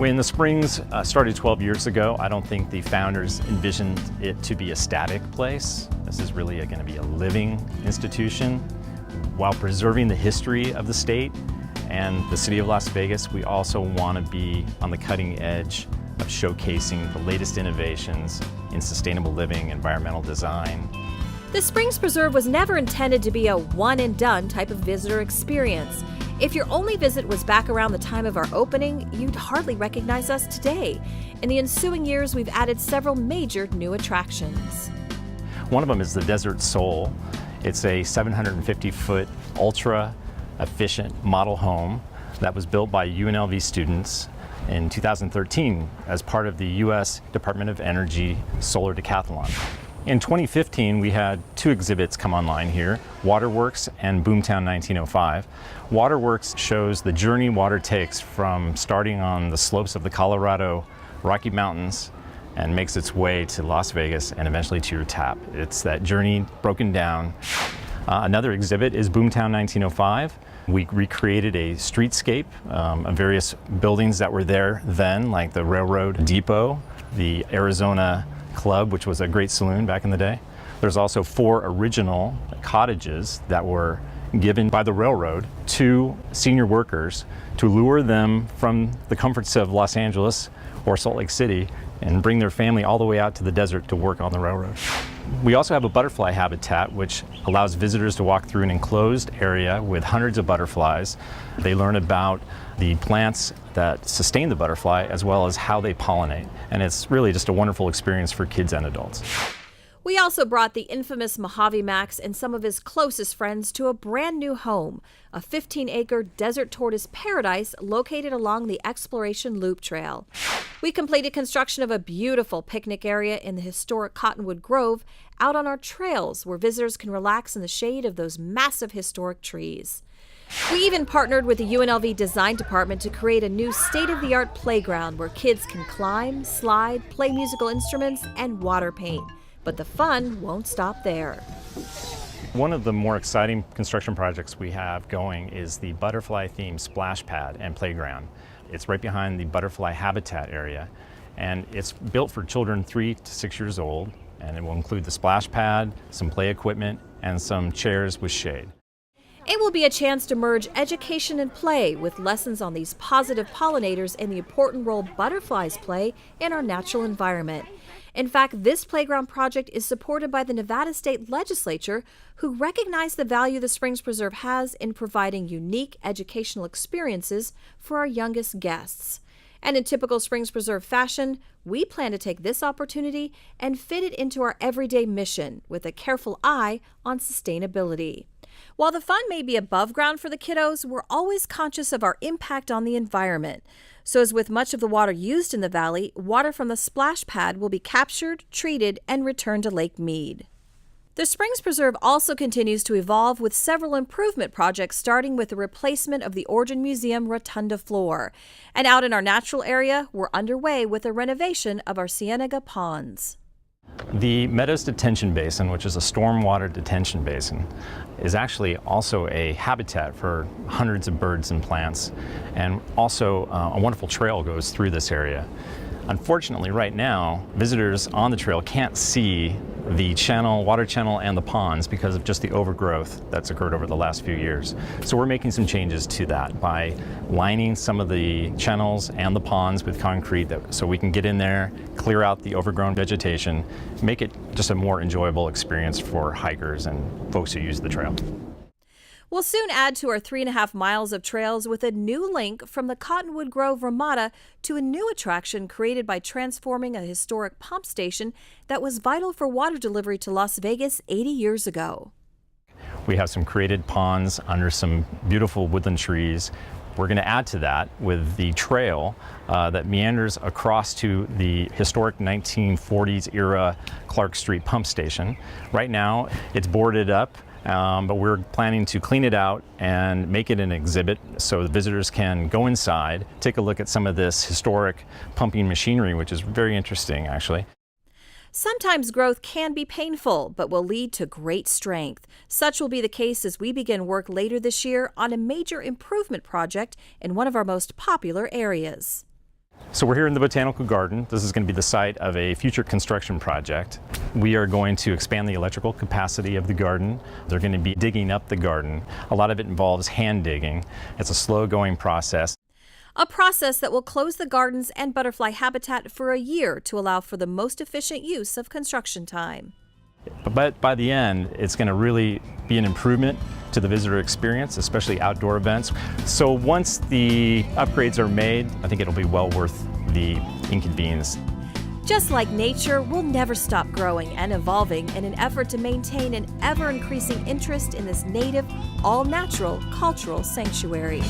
When the Springs started 12 years ago, I don't think the founders envisioned it to be a static place. This is really going to be a living institution. While preserving the history of the state and the city of Las Vegas, we also want to be on the cutting edge of showcasing the latest innovations in sustainable living, environmental design. The Springs Preserve was never intended to be a one-and-done type of visitor experience. If your only visit was back around the time of our opening, you'd hardly recognize us today. In the ensuing years, we've added several major new attractions. One of them is the Desert Soul. It's a 750-foot ultra-efficient model home that was built by UNLV students in 2013 as part of the U.S. Department of Energy Solar Decathlon. In 2015, we had two exhibits come online here, Waterworks and Boomtown 1905. Waterworks shows the journey water takes from starting on the slopes of the Colorado Rocky Mountains and makes its way to Las Vegas and eventually to your tap. It's that journey broken down. Another exhibit is Boomtown 1905. We recreated a streetscape of various buildings that were there then, like the Railroad Depot, the Arizona Club, which was a great saloon back in the day. There's also 4 original cottages that were given by the railroad to senior workers to lure them from the comforts of Los Angeles or Salt Lake City and bring their family all the way out to the desert to work on the railroad. We also have a butterfly habitat, which allows visitors to walk through an enclosed area with hundreds of butterflies. They learn about the plants that sustain the butterfly as well as how they pollinate. And it's really just a wonderful experience for kids and adults. We also brought the infamous Mojave Max and some of his closest friends to a brand new home, a 15-acre desert tortoise paradise located along the Exploration Loop Trail. We completed construction of a beautiful picnic area in the historic Cottonwood Grove out on our trails where visitors can relax in the shade of those massive historic trees. We even partnered with the UNLV Design Department to create a new state-of-the-art playground where kids can climb, slide, play musical instruments, and water paint. But the fun won't stop there. One of the more exciting construction projects we have going is the butterfly-themed splash pad and playground. It's right behind the butterfly habitat area, and it's built for children 3 to 6 years old, and it will include the splash pad, some play equipment, and some chairs with shade. It will be a chance to merge education and play with lessons on these positive pollinators and the important role butterflies play in our natural environment. In fact, this playground project is supported by the Nevada State Legislature, who recognize the value the Springs Preserve has in providing unique educational experiences for our youngest guests. And in typical Springs Preserve fashion, we plan to take this opportunity and fit it into our everyday mission with a careful eye on sustainability. While the fun may be above ground for the kiddos, we're always conscious of our impact on the environment. So as with much of the water used in the valley, water from the splash pad will be captured, treated, and returned to Lake Mead. The Springs Preserve also continues to evolve with several improvement projects, starting with the replacement of the Origin Museum rotunda floor. And out in our natural area, we're underway with a renovation of our Cienega ponds. The Meadows Detention Basin, which is a stormwater detention basin, is actually also a habitat for hundreds of birds and plants, and also a wonderful trail goes through this area. Unfortunately, right now, visitors on the trail can't see the channel, water channel, and the ponds because of just the overgrowth that's occurred over the last few years. So we're making some changes to that by lining some of the channels and the ponds with concrete so we can get in there, clear out the overgrown vegetation, make it just a more enjoyable experience for hikers and folks who use the trail. We'll soon add to our 3.5 miles of trails with a new link from the Cottonwood Grove Ramada to a new attraction created by transforming a historic pump station that was vital for water delivery to Las Vegas 80 years ago. We have some created ponds under some beautiful woodland trees. We're going to add to that with the trail that meanders across to the historic 1940s era Clark Street pump station. Right now it's boarded up. But we're planning to clean it out and make it an exhibit so the visitors can go inside, take a look at some of this historic pumping machinery, which is very interesting, actually. Sometimes growth can be painful, but will lead to great strength. Such will be the case as we begin work later this year on a major improvement project in one of our most popular areas. So we're here in the Botanical Garden. This is going to be the site of a future construction project. We are going to expand the electrical capacity of the garden. They're going to be digging up the garden. A lot of it involves hand digging. It's a slow-going process. A process that will close the gardens and butterfly habitat for a year to allow for the most efficient use of construction time. But by the end, it's going to really be an improvement to the visitor experience, especially outdoor events. So once the upgrades are made, I think it'll be well worth the inconvenience. Just like nature, we'll never stop growing and evolving in an effort to maintain an ever-increasing interest in this native, all-natural cultural sanctuary.